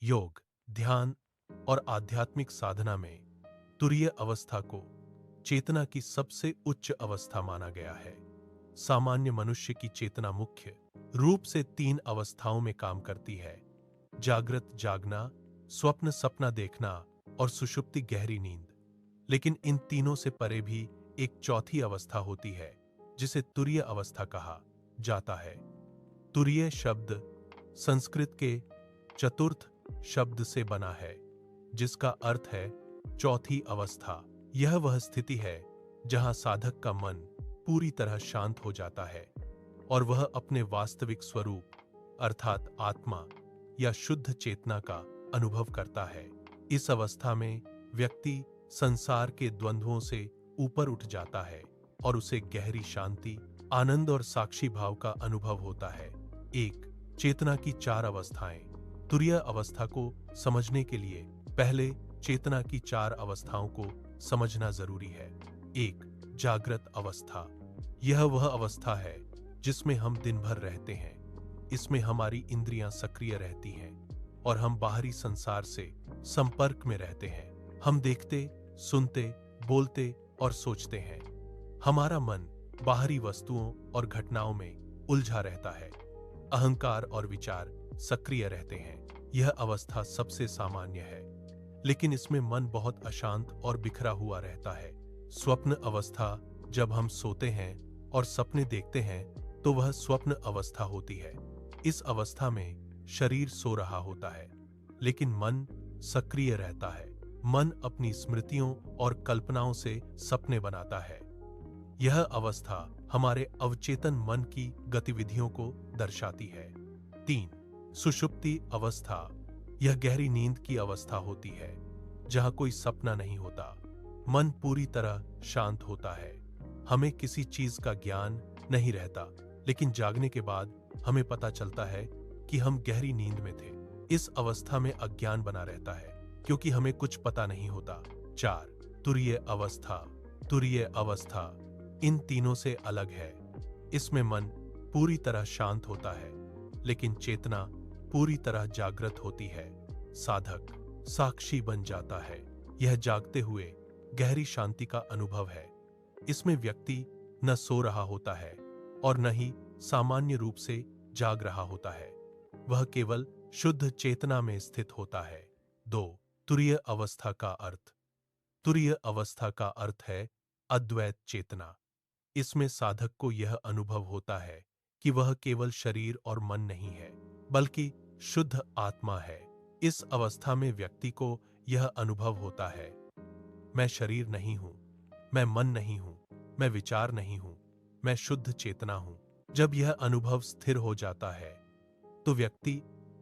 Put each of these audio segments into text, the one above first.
योग, ध्यान और आध्यात्मिक साधना में तुरीय अवस्था को चेतना की सबसे उच्च अवस्था माना गया है। सामान्य मनुष्य की चेतना मुख्य रूप से तीन अवस्थाओं में काम करती है: जागृत जागना, स्वप्न सपना देखना और सुषुप्ति गहरी नींद। लेकिन इन तीनों से परे भी एक चौथी अवस्था होती है जिसे तुरीय अवस्था कहा जाता है। तुरीय शब्द संस्कृत के चतुर्थ शब्द से बना है जिसका अर्थ है चौथी अवस्था। यह वह स्थिति है जहां साधक का मन पूरी तरह शांत हो जाता है और वह अपने वास्तविक स्वरूप अर्थात आत्मा या शुद्ध चेतना का अनुभव करता है। इस अवस्था में व्यक्ति संसार के द्वंद्वों से ऊपर उठ जाता है और उसे गहरी शांति, आनंद और साक्षी भाव का अनुभव होता है। एक, चेतना की चार अवस्थाएं। तुरीय अवस्था को समझने के लिए पहले चेतना की चार अवस्थाओं को समझना जरूरी है। एक, जागृत अवस्था। यह वह अवस्था है जिसमें हम दिन भर रहते हैं। इसमें हमारी इंद्रियां सक्रिय रहती हैं और हम बाहरी संसार से संपर्क में रहते हैं। हम देखते, सुनते, बोलते और सोचते हैं। हमारा मन बाहरी वस्तुओं और घटनाओं में उलझा रहता है। अहंकार और विचार सक्रिय रहते हैं। यह अवस्था सबसे सामान्य है, लेकिन इसमें मन बहुत अशांत और बिखरा हुआ रहता है। स्वप्न अवस्था। जब हम सोते हैं और सपने देखते हैं तो वह स्वप्न अवस्था होती है। इस अवस्था में शरीर सो रहा होता है लेकिन मन सक्रिय रहता है। मन अपनी स्मृतियों और कल्पनाओं से सपने बनाता है। यह अवस्था हमारे अवचेतन मन की गतिविधियों को दर्शाती है। तीन, सुषुप्ति अवस्था। यह गहरी नींद की अवस्था होती है जहां कोई सपना नहीं होता। मन पूरी तरह शांत होता है। हमें किसी चीज का ज्ञान नहीं रहता, लेकिन जागने के बाद हमें पता चलता है कि हम गहरी नींद में थे। इस अवस्था में अज्ञान बना रहता है क्योंकि हमें कुछ पता नहीं होता। चार, तुरीय अवस्था। तुरीय अवस्था इन तीनों से अलग है। इसमें मन पूरी तरह शांत होता है लेकिन चेतना पूरी तरह जागृत होती है। साधक साक्षी बन जाता है। यह जागते हुए गहरी शांति का अनुभव है। इसमें व्यक्ति न सो रहा होता है और न ही सामान्य रूप से जाग रहा होता है। वह केवल शुद्ध चेतना में स्थित होता है। दो, तुरीय अवस्था का अर्थ। तुरीय अवस्था का अर्थ है अद्वैत चेतना। इसमें साधक को यह अनुभव होता है कि वह केवल शरीर और मन नहीं है, बल्कि शुद्ध आत्मा है। इस अवस्था में व्यक्ति को यह अनुभव होता है, मैं शरीर नहीं हूं, मैं मन नहीं हूं, मैं विचार नहीं हूं, मैं शुद्ध चेतना हूं। जब यह अनुभव स्थिर हो जाता है तो व्यक्ति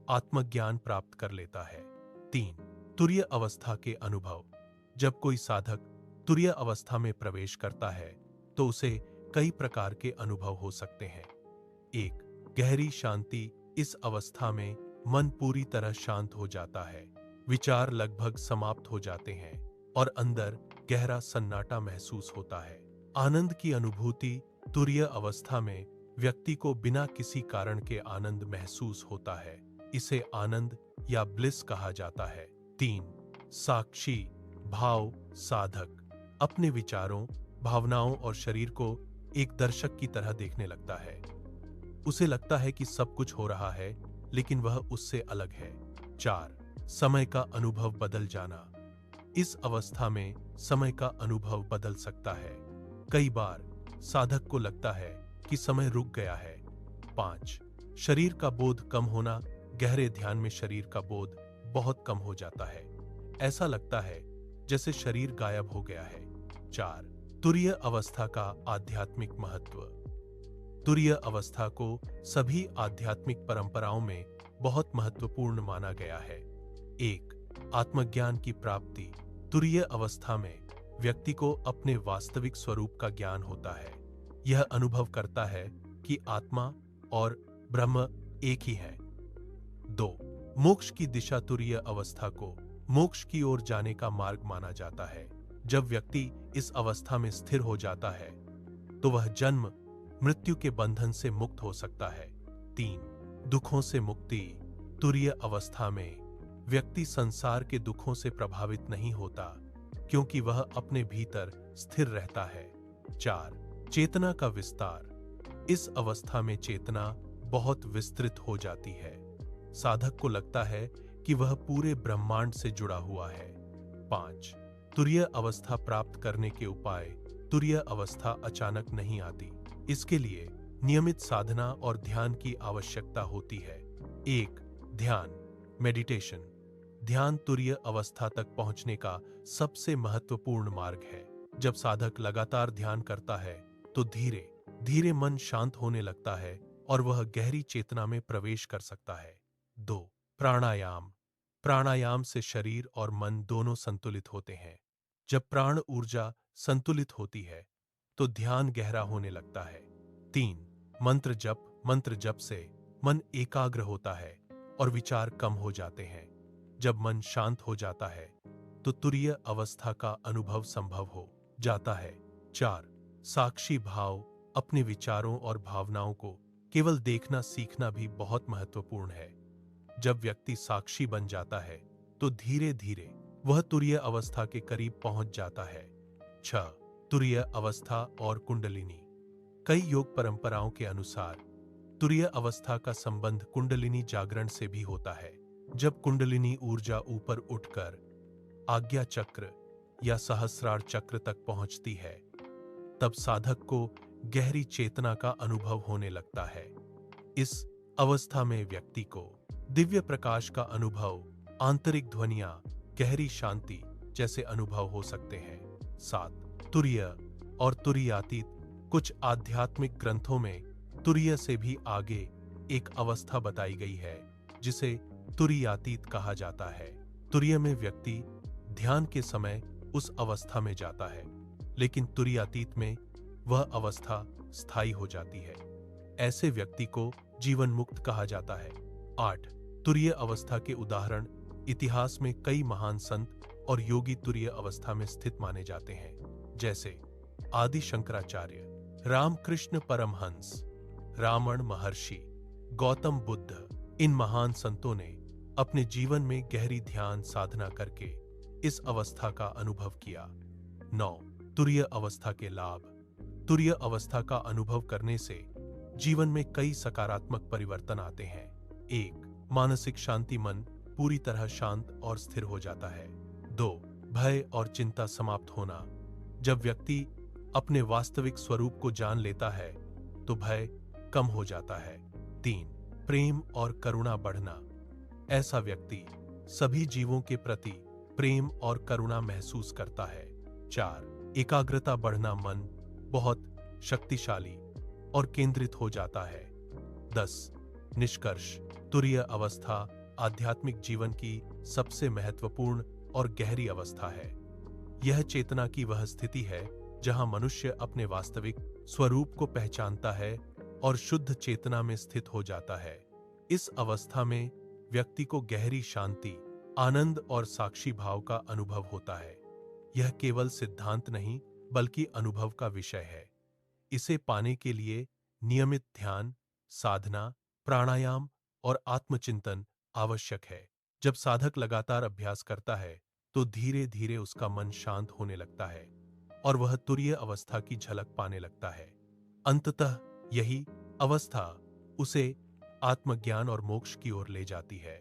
आत्मज्ञान प्राप्त कर लेता है। तीन, तुरीय अवस्था के अनुभव। जब कोई साधक तुरीय अवस्था में प्रवेश करता है तो उसे कई प्रकार के अनुभव हो सकते हैं। एक, गहरी शांति। इस अवस्था में मन पूरी तरह शांत हो जाता है। विचार लगभग समाप्त हो जाते हैं और अंदर गहरा सन्नाटा महसूस होता है। आनंद की अनुभूति। तुरीय अवस्था में व्यक्ति को बिना किसी कारण के आनंद महसूस होता है। इसे आनंद या ब्लिस कहा जाता है। तीन, साक्षी भाव। साधक अपने विचारों, भावनाओं और शरीर को एक दर्शक की तरह देखने लगता है। उसे लगता है कि सब कुछ हो रहा है लेकिन वह उससे अलग है। चार, समय का अनुभव बदल जाना। इस अवस्था में समय का अनुभव बदल सकता है। कई बार साधक को लगता है कि समय रुक गया है। पांच, शरीर का बोध कम होना। गहरे ध्यान में शरीर का बोध बहुत कम हो जाता है। ऐसा लगता है जैसे शरीर गायब हो गया है। चार, तुरीय अवस्था का आध्यात्मिक महत्व। तुरीय अवस्था को सभी आध्यात्मिक परंपराओं में बहुत महत्वपूर्ण माना गया है। एक, आत्मज्ञान की प्राप्ति। तुरीय अवस्था में व्यक्ति को अपने वास्तविक स्वरूप का ज्ञान होता है। यह अनुभव करता है कि आत्मा और ब्रह्म एक ही है। दो, मोक्ष की दिशा। तुरीय अवस्था को मोक्ष की ओर जाने का मार्ग माना जाता है। जब व्यक्ति इस अवस्था में स्थिर हो जाता है तो वह जन्म मृत्यु के बंधन से मुक्त हो सकता है। तीन, दुखों से मुक्ति। तुरीय अवस्था में व्यक्ति संसार के दुखों से प्रभावित नहीं होता क्योंकि वह अपने भीतर स्थिर रहता है। 4. चेतना का विस्तार। इस अवस्था में चेतना बहुत विस्तृत हो जाती है। साधक को लगता है कि वह पूरे ब्रह्मांड से जुड़ा हुआ है। 5. तुरीय अवस्था प्राप्त करने के उपाय। तुरीय अवस्था अचानक नहीं आती। इसके लिए नियमित साधना और ध्यान की आवश्यकता होती है। 1. ध्यान मेडिटेशन। ध्यान तुरीय अवस्था तक पहुंचने का सबसे महत्वपूर्ण मार्ग है। जब साधक लगातार ध्यान करता है तो धीरे धीरे मन शांत होने लगता है और वह गहरी चेतना में प्रवेश कर सकता है। 2. प्राणायाम। प्राणायाम से शरीर और मन दोनों संतुलित होते हैं। जब प्राण ऊर्जा संतुलित होती है तो ध्यान गहरा होने लगता है। 3. मंत्र जप। मंत्र जप से मन एकाग्र होता है और विचार कम हो जाते हैं। जब मन शांत हो जाता है तो तुरीय अवस्था का अनुभव संभव हो जाता है। 4. साक्षी भाव। अपने विचारों और भावनाओं को केवल देखना सीखना भी बहुत महत्वपूर्ण है। जब व्यक्ति साक्षी बन जाता है तो धीरे धीरे वह तुरीय अवस्था के करीब पहुंच जाता है। 6. तुरीय अवस्था और कुंडलिनी। कई योग परंपराओं के अनुसार तुरीय अवस्था का संबंध कुंडलिनी जागरण से भी होता है। जब कुंडलिनी ऊर्जा ऊपर उठकर आज्ञा चक्र या सहस्रार चक्र तक पहुंचती है तब साधक को गहरी चेतना का अनुभव होने लगता है। इस अवस्था में व्यक्ति को दिव्य प्रकाश का अनुभव, आंतरिक ध्वनियां, गहरी शांति जैसे अनुभव हो सकते हैं। 7. तुरीय और तुरीयातीत। कुछ आध्यात्मिक ग्रंथों में तुरीय से भी आगे एक अवस्था बताई गई है जिसे तुरीयातीत कहा जाता है। तुरीय में व्यक्ति ध्यान के समय उस अवस्था में जाता है, लेकिन तुरीयातीत में वह अवस्था स्थायी हो जाती है। ऐसे व्यक्ति को जीवन मुक्त कहा जाता है। 8. तुरीय अवस्था के उदाहरण। इतिहास में कई महान संत और योगी तुरीय अवस्था में स्थित माने जाते हैं, जैसे आदि शंकराचार्य, रामकृष्ण परमहंस, रामण महर्षि, गौतम बुद्ध। इन महान संतों ने अपने जीवन में गहरी ध्यान साधना करके इस अवस्था का अनुभव किया। 9. तुरीय अवस्था के लाभ। तुरीय अवस्था का अनुभव करने से जीवन में कई सकारात्मक परिवर्तन आते हैं। 1. मानसिक शांति। मन पूरी तरह शांत और स्थिर हो जाता है। 2. भय और चिंता समाप्त होना। जब व्यक्ति अपने वास्तविक स्वरूप को जान लेता है तो भय कम हो जाता है। 3. प्रेम और करुणा बढ़ना। ऐसा व्यक्ति सभी जीवों के प्रति प्रेम और करुणा महसूस करता है। 4. एकाग्रता बढ़ना। मन बहुत शक्तिशाली और केंद्रित हो जाता है। 10. निष्कर्ष। तुरीय अवस्था आध्यात्मिक जीवन की सबसे महत्वपूर्ण और गहरी अवस्था है। यह चेतना की वह स्थिति है जहां मनुष्य अपने वास्तविक स्वरूप को पहचानता है और शुद्ध चेतना में स्थित हो जाता है। इस अवस्था में व्यक्ति को गहरी शांति, आनंद और साक्षी भाव का अनुभव होता है। यह केवल सिद्धांत नहीं बल्कि अनुभव का विषय है। इसे पाने के लिए नियमित ध्यान, साधना, प्राणायाम और आत्मचिंतन आवश्यक है। जब साधक लगातार अभ्यास करता है तो धीरे धीरे उसका मन शांत होने लगता है और वह तुरीय अवस्था की झलक पाने लगता है। अंततः यही अवस्था उसे आत्मज्ञान और मोक्ष की ओर ले जाती है।